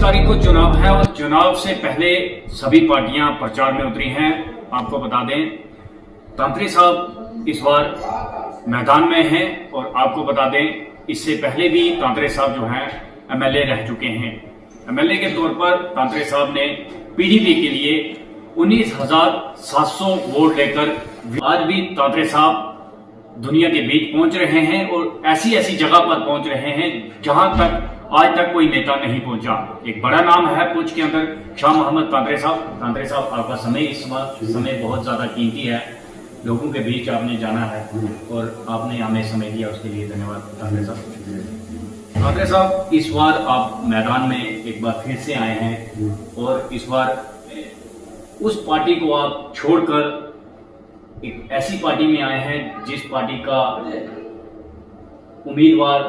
तारीख को चुनाव है और चुनाव से पहले सभी पार्टियां प्रचार में उतरी हैं। आपको बता दें, तांत्रे साहब इस बार मैदान में हैं और आपको बता दें, इससे पहले भी तांत्रे साहब जो हैं एमएलए रह चुके हैं। एमएलए के तौर पर तांत्रे साहब ने पीडीपी के लिए 19,700 वोट लेकर आज भी तांत्रे साहब दुनिया के बीच पहुंच रहे हैं और ऐसी ऐसी जगह पर पहुंच रहे हैं जहां तक आज तक कोई नेता नहीं पहुंचा। एक बड़ा नाम है पुंछ के अंदर, शाह मोहम्मद तांत्रे साहब। तांत्रे साहब, आपका समय इस समय बहुत ज्यादा कीमती है, लोगों के बीच आपने जाना है और आपने हमें समय दिया, उसके लिए धन्यवाद तांत्रे साहब। तांत्रे साहब, इस बार आप मैदान में एक बार फिर से आए हैं और इस बार उस पार्टी को आप छोड़कर एक ऐसी पार्टी में आए हैं जिस पार्टी का उम्मीदवार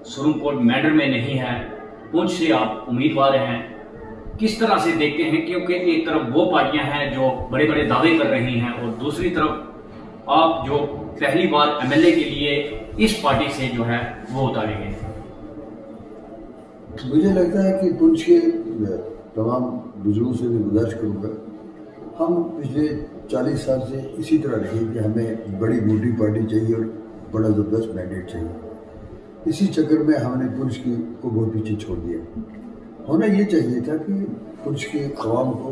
सुरनकोट मैंडर में नहीं है, पुंछ से आप उम्मीदवार हैं। किस तरह से देखते हैं, क्योंकि एक तरफ वो पार्टियां हैं जो बड़े बड़े दावे कर रही हैं और दूसरी तरफ आप जो पहली बार एमएलए के लिए इस पार्टी से जो है वो उतारेंगे। मुझे लगता है कि पुंछ के तमाम बुजुर्गों से भी गुजारिश करूंगा, हम पिछले 40 साल से इसी तरह रहे कि हमें बड़ी मोटी पार्टी चाहिए और बड़ा ज़बरदस्त मैंडेट चाहिए। इसी चक्कर में हमने पुंछ को बहुत पीछे छोड़ दिया। होना ये चाहिए था कि पुंछ के अवाम को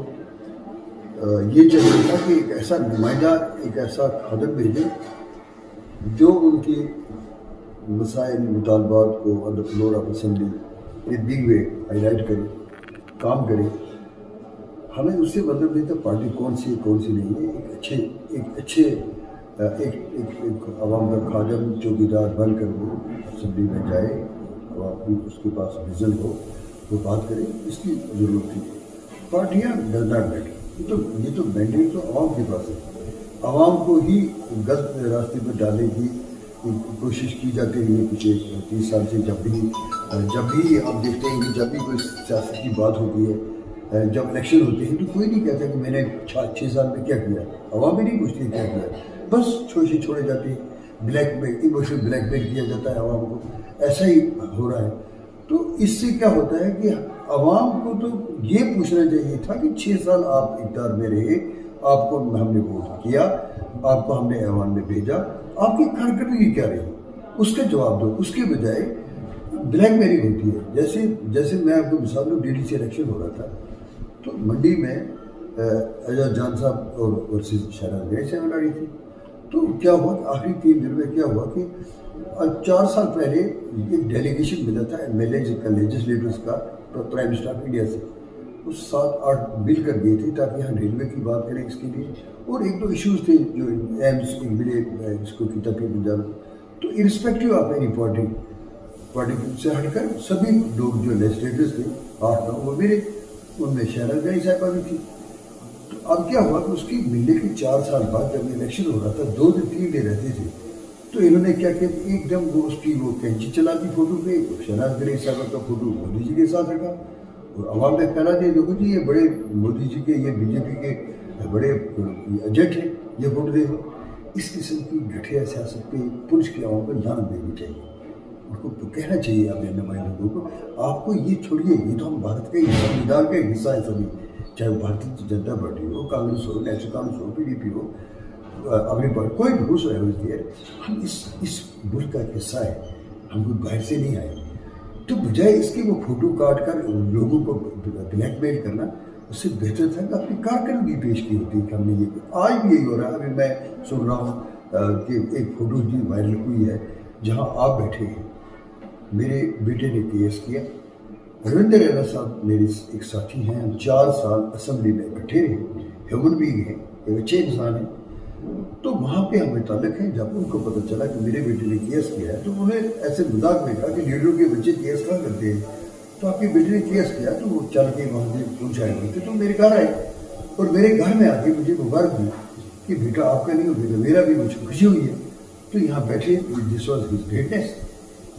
ये चाहिए था कि एक ऐसा नुमाइंदा, एक ऐसा खादम भेजें जो उनकी मसाइल मुतालबात को अंदर फ्लोर ऑफ असेंबली एक बिग वे हाईलाइट करे, काम करे। हमें उससे मतलब नहीं था पार्टी कौन सी नहीं है। एक अच्छे आवाम का खादम चौकीदार बनकर वो असेंबली में जाए, आवाम उसके पास विजन हो, वो बात करे, इसकी जरूरत थी। पार्टियां डर नॉट मैटर, ये तो मैंडेट तो आवाम के पास है। आवाम को ही गलत रास्ते पर डालने की कोशिश की जाती रही है पिछले 30 साल से। जब भी आप देखते हैं कि जब भी कोई सियासत की बात होती है, जब इलेक्शन होते हैं तो कोई नहीं कहता कि मैंने 6 साल में क्या किया, आवाम भी नहीं पूछती क्या किया, बस छोड़े जाते हैं। इमोशनल ब्लैकमेल किया जाता है आवाम को, ऐसा ही हो रहा है। तो इससे क्या होता है कि आवाम को तो ये पूछना चाहिए था कि 6 साल आप इक़्तिदार में रहे, आपको हमने वोट किया, आपको हमने ऐवान में भेजा, आपकी कारकर्दगी क्या रही, उसका जवाब दो। उसके बजाय ब्लैकमेलिंग होती है। जैसे मैं आपको मिसाल दूँ, डीडीसी इलेक्शन हो रहा था तो मंडी में एजाज जान साहब और वर्सेस शहनाज बेगम से लड़ी थी। तो क्या हुआ कि आखिरी 3 दिन में क्या हुआ कि 4 साल पहले एक डेलीगेशन मिला था एमएलए का, लेजिस्लेटर्स का, प्राइम मिनिस्टर ऑफ इंडिया से। वो 7-8 बिल कर गए थे ताकि यहाँ रेलवे की बात करें इसके लिए, और 1-2 इश्यूज थे जो एम्स मिले इसको की तकलीफ पंजाब। तो इरिस्पेक्टिव ऑफ एनी पार्टी से हटकर सभी लोग जो लेजिस्लेटर्स थे 8-9 वो मिले, उनमें शहनाज बेगम साहिबा भी थी। तो अब क्या हुआ कि उसकी मिलने के 4 साल बाद जब इलेक्शन हो रहा था, 2 दिन 3 दिन रहते थे, तो इन्होंने क्या किया, एकदम वो उसकी वो कैंची चला दी फोटो पे, शहनाज बेगम साहिबा का फोटो मोदी जी के साथ रखा और आवाम में फैला दिया, देखो जी ये बड़े मोदी जी के, ये बीजेपी के बड़े एजेंट हैं, ये फोटो देखो। इस किस्म की घटिया सियासत पे पुंछ के आवाम को लानत देनी चाहिए। उनको तो कहना चाहिए अपने नुमाइंदों को, आपको ये छोड़िए, ये तो हम भारत के संविधान का हिस्सा है सभी, चाहे वो भारतीय जनता पार्टी हो, कांग्रेस हो, नेशनल कांग्रेस हो, पीडीपी हो, अपनी पार्टी कोई भी दूसरा है, हम इस मुल्क का हिस्सा है, हम कोई बाहर से नहीं आए। तो बजाय इसके वो फोटो काट कर लोगों को ब्लैकमेल करना, उससे बेहतर था कि अपनी कारकर्दगी पेश की होती कि हमने ये। आज भी यही हो रहा है। अभी मैं सुन रहा हूँ कि एक फोटो जी वायरल हुई है जहाँ आप बैठे हैं, मेरे बेटे ने केस किया। रविंदर रैना साहब मेरे एक साथी हैं, हम 4 साल असेंबली में इकट्ठे रहे, ह्यूमन बीइंग है, एक अच्छे इंसान है। तो वहाँ पे हमें ताल्लुक है। जब उनको पता चला कि मेरे बेटे ने केस किया है तो उन्होंने ऐसे मजाक में कहा कि लीडरों के बच्चे केस कहाँ करते हैं, तो आपके बेटे ने केस किया। तो वो चल के वहाँ से पूछ आए हुए थे, तो मेरे घर आए और मेरे घर में आके मुझे मुबारक दी कि बेटा आपका नहीं हो, बेटा मेरा भी, मुझे खुशी हुई है। तो यहाँ बैठे, दिस वॉज हिज ग्रेटनेस,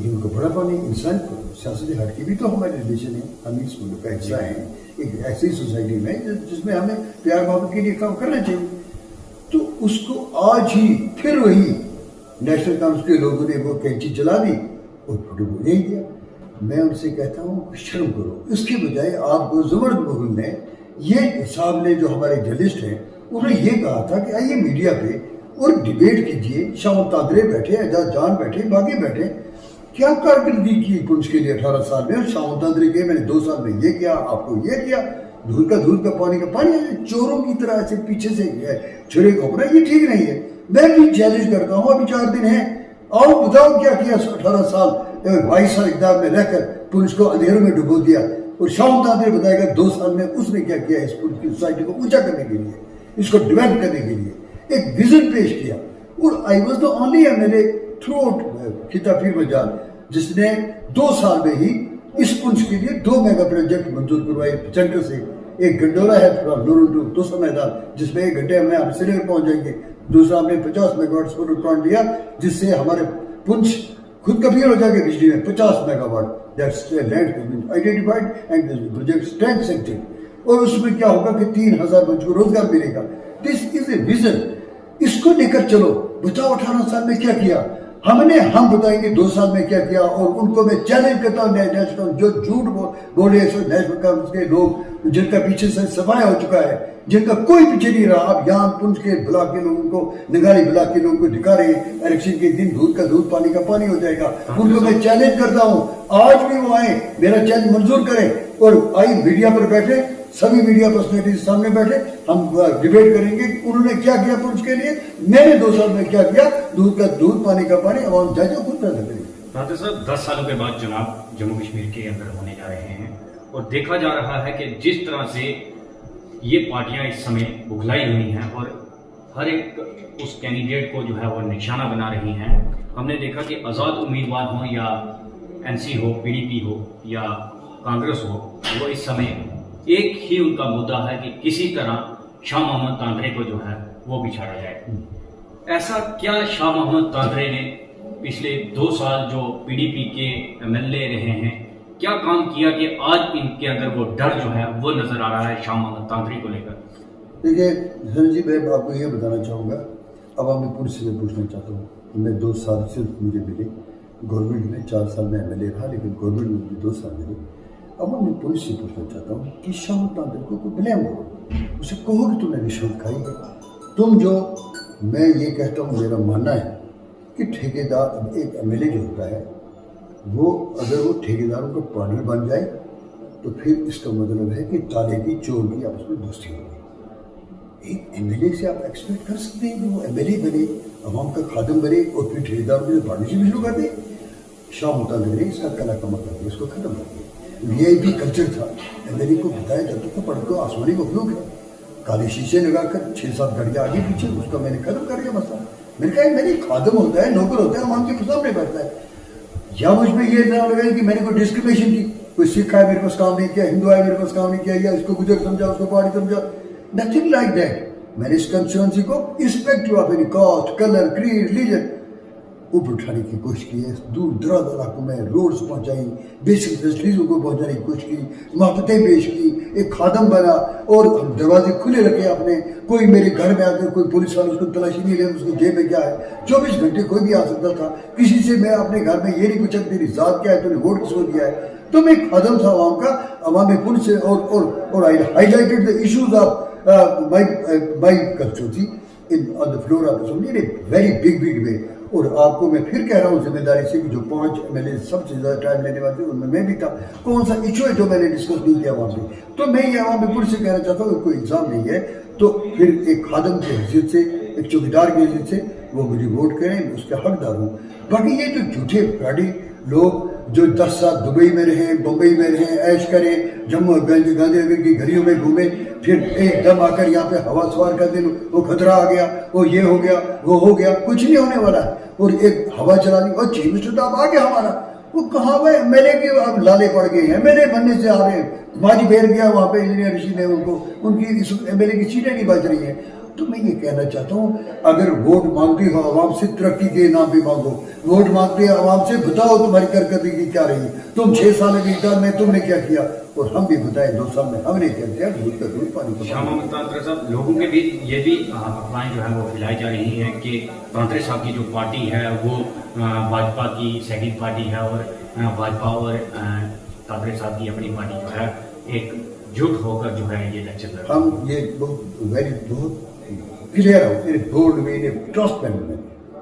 ये उनको बड़ा पानी। इंसान को सियासत हट के भी तो हमारे रिलेशन है, हम इस मुल्क का हिस्सा है, एक ऐसी सोसाइटी में जिसमें हमें प्यार मोहब्बत के लिए काम करना चाहिए। तो उसको आज ही फिर वही नेशनल कांग्रेस के लोगों ने वो कैंची चला दी और फोटो को नहीं दिया। मैं उनसे कहता हूँ शर्म करो, इसके बजाय आपको जबरदस्त ने ये साहब ने जो हमारे जर्नलिस्ट हैं उन्होंने ये कहा था कि आइए मीडिया पे और डिबेट कीजिए। शाम तादरे बैठे, एजाज जान बैठे, बाकी बैठे, क्या कारकर्दगी की पुंछ के लिए 18 साल में। और शाम तादरे के मैंने 2 साल में ये किया, आपको ये किया, दूध का पानी का पानी, चोरों की तरह ऐसे पीछे से छुरे खोपना, ये ठीक नहीं है। मैं भी चैलेंज करता हूँ, अभी 4 दिन है, आओ बताओ क्या किया 18 साल 22 साल इक़्तिदार में रहकर पुलिस को अंधेरों में डुबो दिया। और शाम तादरे बताएगा 2 साल में उसने क्या किया इस पुलिस की सोसाइटी को ऊंचा करने के लिए, इसको डेवलप करने के लिए एक विजन पेश किया। और I was the only MLA throughout खिताफी मजाल जिसने 2 साल में ही इस पुंछ के लिए 2 मेगा प्रोजेक्ट मंजूर करवाए सेंटर से। एक गंडोला है नूरुल टू तोसा मैदान, जिसमें 1 घंटे में आप श्रीनगर पहुंच जाएंगे। दूसरा हमने 50 मेगावाट सोलर प्लांट लिया, जिससे हमारे पुंछ खुद कबीर हो जाएगा बिजली में 50 megawatt. That's land identified and project strength sector. और उसमें क्या होगा कि 3000 बच्चों को रोजगार मिलेगा। दिस इज ए विजन, इसको लेकर चलो। बताओ 18 साल में क्या किया हमने, हम बताएंगे 2 साल में क्या किया। और उनको मैं चैलेंज करता हूँ, नेशनल जो झूठ बोले नेशनल कांफ्रेंस के लोग, जिनका पीछे से सफाया हो चुका है, जिनका कोई पीछे नहीं रहा। आप यहाँ पुंछ के ब्लॉक के लोगों को, निगारी ब्लॉक के लोगों को दिखा रहे हैं, इलेक्शन के दिन दूध का दूध पानी का पानी हो जाएगा। उनको मैं चैलेंज करता हूँ, आज भी वो आए, मेरा चैलेंज मंजूर करें और आई मीडिया पर बैठे, सभी मीडिया पर्सनैलिटीज सामने बैठे, हम डिबेट करेंगे उन्होंने क्या किया पुंछ के लिए, मैंने 2 साल में क्या किया। दूध का दूध पानी का पानी, आवाम जाए खुद पैदा करेगी। राधे साहब, 10 सालों के बाद चुनाव जम्मू कश्मीर के अंदर होने जा रहे हैं और देखा जा रहा है कि जिस तरह से ये पार्टियां इस समय बुखलाई हुई हैं और हर एक उस कैंडिडेट को जो है वो निशाना बना रही हैं। हमने देखा कि आज़ाद उम्मीदवार हो या एनसी हो, पीडीपी हो या कांग्रेस हो, वो इस समय एक ही उनका मुद्दा है कि किसी तरह शाह मोहम्मद तांत्रे को जो है वो बिछाड़ा जाए। ऐसा क्या शाह मोहम्मद तांत्रे ने पिछले 2 साल जो पीडीपी के एमएलए रहे हैं, क्या काम किया कि आज इनके अंदर वो डर जो है वो नजर आ रहा है शाह मोहम्मद तांत्रे को लेकर? देखिए धन जी, मैं आपको ये बताना चाहूँगा, अब मैं पुलिस से पूछना चाहता हूँ। मैं 2 साल सिर्फ मुझे मिले गवर्नमेंट में, 4 साल में एमएलए रहा, लेकिन गवर्नमेंट में मुझे 2 साल मिले। अब मैं पुलिस से पूछना चाहता हूँ कि शाह तांत्रे को ब्लेम करो, उसे कहो कि तुमने रिश्वत खाई है। तुम जो, मैं ये कहता हूँ, मेरा मानना है कि ठेकेदार, एक एमएलए जो होता है वो अगर वो ठेकेदारों का पार्टनर बन जाए तो फिर इसका मतलब है कि ताले की चोर की आपस में दोस्ती होगी। एक एमएलए से आप एक्सपेक्ट कर सकते हैं कि वो एमएलए बने, अवाम का खादम बने और फिर ठेकेदारों के पार्टनरशिप शुरू कर दे। शाह तांत्रे ने इसका कला कमा कर दिया, इसको खत्म कर दिया। ये भी कल्चर था, एमएलए को बताया जाता था पढ़ को आसमानी को उपयोग है, काले शीशे लगाकर 6-7 गाड़ियाँ आगे पीछे, उसका मैंने खत्म कर दिया मसला। मैंने कहा मेरी खादम होता है, नौकर होता है, आवाम के सामने बैठता है। या मुझ में ये इल्जाम लगाया कि मैंने कोई डिस्क्रिमिनेशन की, कोई सिख है मेरे पास काम नहीं किया, हिंदू है मेरे पास काम नहीं किया, या इसको गुजर समझा, उसको पहाड़ी समझा, नथिंग लाइक दैट। मैंने इस कंस्टिट्यूएंसी को irrespective of any caste, colour, creed, religion ऊपर उठाने की कोशिश की है। दूर दराज इलाकों में रोड्स पहुंचाई, बेसिक फैसिलिटीज़ों को पहुंचाने की कोशिश की, महफतें पेश की, एक खादम बना और दरवाजे खुले रखे अपने। कोई मेरे घर में आकर कोई पुलिस वाला उसको तलाशी नहीं ले, उसकी जेब में क्या है, 24 घंटे कोई भी आ सकता था। किसी से मैं अपने घर में ये नहीं पूछा तेरी जात क्या है, तूने वोट किसको दिया है। तो मैं एक खादम था आवाम का, अवामी पुलिस से और I highlighted the issues of my constituency on the floor of assembly in a very big way. और आपको मैं फिर कह रहा हूँ जिम्मेदारी से कि जो 5 एमएलए सबसे ज़्यादा टाइम लेने वाले थे उनमें मैं भी था। कौन सा इशू है जो मैंने डिस्कस नहीं किया वहाँ पे, तो मैं ये आवाम पुलिस से कहना चाहता हूँ कोई एग्जाम नहीं है। तो फिर एक खादम की हैसियत से, एक चौकीदार की हैसियत से वो मुझे वोट करें, उसके हकदार हूँ। बाकी ये जो झूठे फ्राडी लोग जो 10 साल दुबई में रहे, बम्बई में रहे, ऐश करें, जम्मू गांधीनगर की गलियों में घूमे, फिर एकदम आकर यहाँ पे हवा सवार कर दें, वो खतरा आ गया, वो ये हो गया, वो हो गया, कुछ नहीं होने वाला है। और एक हवा चला दी और चीफ मिनिस्टर साहब आ गया हमारा, वो कहाँ हुए एमएलए के अब लाले पड़ गए हैं, एमएलए बनने से आ रहे हैं। माजी बैर गया वहाँ पे इंजीनियर ऋषि ने, उनको उनकी इस एमएलए की सीटें नहीं बच रही हैं। तो मैं ये कहना चाहता हूँ, अगर वोट मांगती हो आवाम से, तरक्की के नाम पे मांगो। वोट मांगते हो आवाम से, बताओ तुम्हारी कारकर्दगी क्या रही, तुम 6 साल के इकदार में तुमने क्या किया, और हम भी बताएं 2 साल में हमने क्या किया। दूध का दूध पानी का शाह मोहम्मद तांत्रे साहब, लोगों के बीच ये भी अफवाहें जो है वो फैलाई जा रही हैं कि तांत्रे साहब की जो पार्टी है वो भाजपा की सेकंड पार्टी है, और भाजपा और तांत्रे साहब की अपनी पार्टी जो है एक जुट होकर जो है ये इलेक्शन लड़। हम ये बहुत क्लियर हो, मेरे बोर्ड में ट्रांसपेरेंट में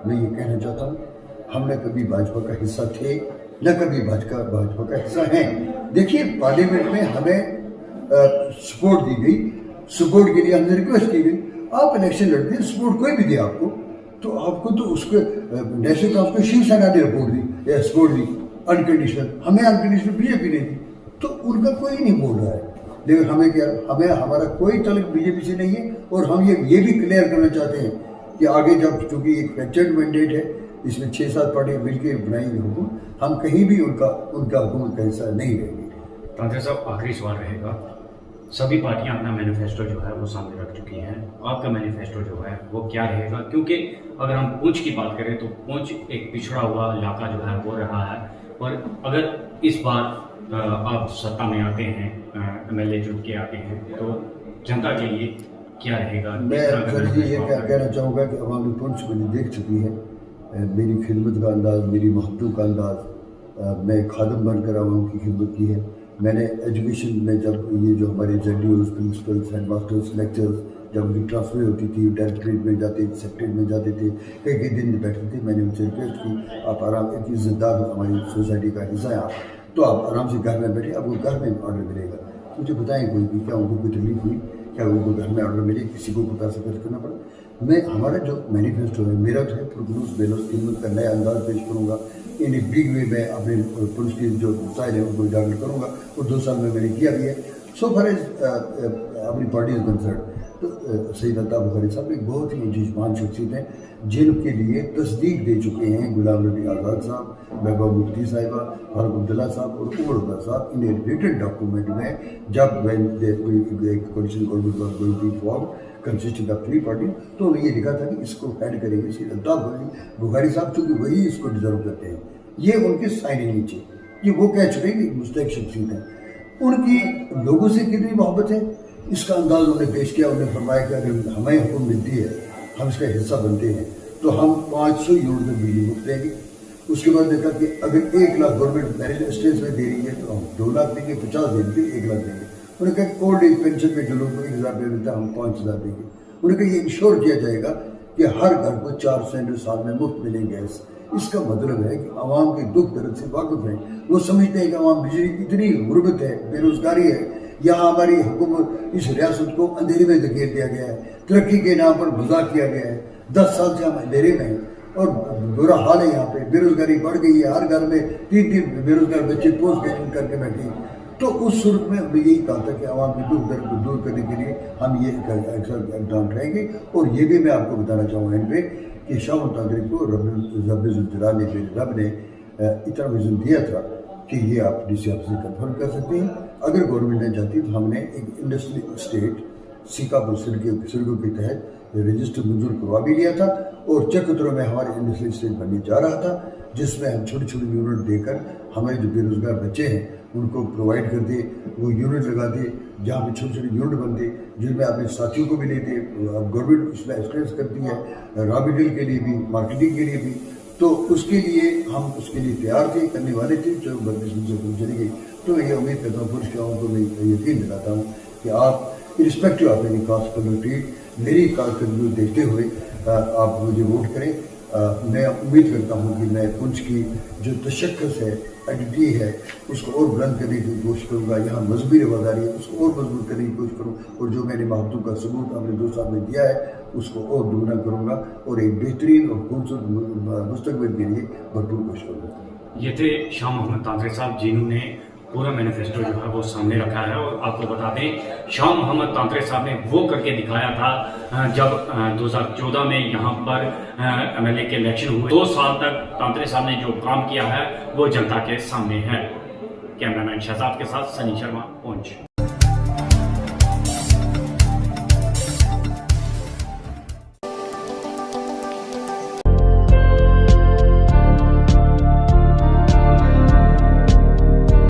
मैं ये कहना चाहता हूँ, हम न कभी भाजपा का हिस्सा थे, न कभी भाजपा का हिस्सा हैं। देखिए, पार्लियामेंट में हमें सपोर्ट दी गई, सपोर्ट के लिए हमने रिक्वेस्ट की गई, आप इलेक्शन लड़ते हैं, सपोर्ट कोई भी दे आपको, तो आपको तो उसको नेशनल कांग्रेस शिवसेना ने रिपोर्ट दी या सपोर्ट दी अनकंडीशनल, हमें अनकंडीशनल बीजेपी ने दी, तो उनका कोई नहीं बोल रहा है। लेकिन हमें क्या, हमें हमारा कोई तल्लुक बीजेपी से नहीं है, और हम ये भी क्लियर करना चाहते हैं कि आगे जब चूंकि एक फ्रैक्चर्ड मैंडेट है, इसमें 6-7 पार्टियां मिलकर बनाएंगे हुकूमत, हम कहीं भी उनका हुकूमत का हिस्सा नहीं रहेंगे। तांत्रे साहब, आखिरी सवाल रहेगा, सभी पार्टियां अपना मैनिफेस्टो जो है वो सामने रख चुकी हैं, आपका मैनिफेस्टो जो है वो क्या रहेगा? क्योंकि अगर हम पुंछ की बात करें तो पुंछ एक पिछड़ा हुआ इलाका जो है वो रहा है, और अगर इस बार आप सत्ता में आते हैं, MLA जुट के आते हैं, तो जनता के लिए क्या रहेगा? मैं सर जी ये कहना चाहूँगा कि अवामी पुंछ मुझे देख चुकी है, मेरी खिदमत का अंदाज़, मेरी मोहब्बत का अंदाज़, मैं खादम बनकर आवाम की खिदमत की है। मैंने एजुकेशन में जब ये जो हमारे ZDOs, principles, head masters, lectures, जब उनकी ट्रांसफर होती थी, डायरेक्टरेट में जाते, सेक्रेटरेट में जाते थे, कई दिन बैठते थे, मैंने उनसे रिक्वेस्ट की, आप आराम, एक इज्जतदार हमारी सोसाइटी का हिस्सा है आप, तो आप आराम से घर में बैठे, आपको घर में ऑर्डर मिलेगा। मुझे बताएं कोई भी, क्या उनको कोई तकलीफ हुई, क्या उनको घर में ऑर्डर मिले, किसी को पैसा खर्च करना पड़ा? मैं, हमारा जो मैनिफेस्टो है, मेरा जो है पुरखलूस बेलोस खिदमत का नया अंदाज पेश करूँगा, इन एक बिग वे में अपने पुलिस की जो मसाइल है उनको उजागर करूँगा, और 2 साल में मैंने किया भी है। सो फॉर एज अपनी पार्टी इज कंसर्न, तो सईद अल्ताफ़ बुखारी साहब एक बहुत ही ऊंची शख्सियत हैं, जिनके लिए तस्दीक दे चुके हैं गुलाम नबी आज़ाद साहब, महबूबा मुफ्ती साहिबा, फारूक अब्दुल्ला साहब और उमर अब्दुल्ला साहब। इन रिटन डॉक्यूमेंट में जब coalition government was going to form consisting of 3 party, तो उन्होंने ये लिखा था कि इसको हेड करेंगे सईद अल्ताफ़ बुखारी साहब, चूँकि वही इसको डिजर्व करते हैं, ये उनके साइन है नीचे, ये वो कह चुके हैं कि मुस्तैक शख्सियत है, उनकी लोगों से कितनी मोहब्बत है इसका अंदाज उन्होंने पेश किया। उन्होंने फरमाया कि अगर हमें हुक्म मिलती है, हम इसका हिस्सा बनते हैं, तो हम 500 यूनिट में बिजली मुफ्त देंगे। उसके बाद देखा कि अगर 1 लाख गवर्नमेंट मैरिज स्टेज में दे रही है, तो हम 2 लाख देंगे, 50 देंगे, 1 लाख देंगे। उन्होंने कहा ओल्ड एज पेंशन में जो लोगों को 1,000 रुपये मिलता है, हम 5,000 देंगे। उन्होंने कहा ये इंश्योर किया जाएगा कि हर घर को 4 सिलेंडर साल में मुफ्त मिलेंगे गैस। इसका मतलब है कि आवाम के दुख दर्द से वाकिफ हैं, वो समझते हैं कि आवाम बिजली इतनी गुर्बत है, बेरोजगारी है, यहाँ हमारी हुकूमत इस रियासत को अंधेरे में धकेल दिया गया है, तरक्की के नाम पर मजाक किया गया है। 10 साल से हम अंधेरे में हैं और बुरा हाल है, यहाँ पे बेरोजगारी बढ़ गई है, हर घर में 3 बेरोजगार बच्चे पोस्ट ग्रेजुएट करके बैठे हैं। तो उस सूरत में हमने यही कहा था कि आवाम के दुख दर्द को दूर करने के लिए हम ये इकदाम करेंगे। और ये भी मैं आपको बताना चाहूँगा इन पे कि शाह मोहम्मद तांत्रे को रब ने इतना विजन दिया था कि ये आप DC ऑफिस से कंफर्म कर सकते हैं। अगर गवर्नमेंट ने चाहती तो हमने एक इंडस्ट्रियल स्टेट सीकापुर सिरगो के तहत रजिस्टर मंजूर करवा भी लिया था, और चकतरों में हमारे इंडस्ट्रियल स्टेट बनने जा रहा था, जिसमें हम छोटे छोटे यूनिट देकर हमारे जो बेरोजगार बच्चे हैं उनको प्रोवाइड करते, वो यूनिट लगाते, जहाँ पे छोटे छोटे यूनिट बनते, जिनमें अपने साथियों को भी लेते। गवर्नमेंट इसमें एक्सपेंस करती है, रॉ मटेरियल के लिए भी, मार्केटिंग के लिए भी। तो उसके लिए हम उसके लिए तैयार थे, करने वाले थे, जो बंदिश मुझसे चली गई। तो मैं ये उम्मीद करता हूँ, पुरुष के को मैं यकीन दिलाता हूँ कि आप irrespective of any caste community मेरी कारकर्दगी देखते हुए आप मुझे वोट करें। मैं उम्मीद करता हूँ कि मैं पुंछ की जो तशक्कुस है, आइडेंटिटी है, उसको और बुलंद करने की कोशिश करूँगा। यहाँ मजहबी रवादारी है, उसको और मजबूत करने की कोशिश करूँ, और जो मैंने महबूब का सबूत अपने 2 साल में दिया है उसको और दुगना करूँगा, और एक बेहतरीन और खूबसूरत मुस्तकबिल के लिए भरपूर कोशिश करूँगा। ये थे शाह मोहम्मद तांत्रे साहब, जिन्होंने पूरा मैनिफेस्टो जो है वो सामने रखा है। और आपको बता दें, शाह मोहम्मद तांत्रे साहब ने वो करके दिखाया था जब 2014 में यहाँ पर MLA के इलेक्शन हुए। 2 साल तक तांत्रे साहब ने जो काम किया है वो जनता के सामने है। कैमरामैन शहजाद के साथ सनी शर्मा, पुंछ।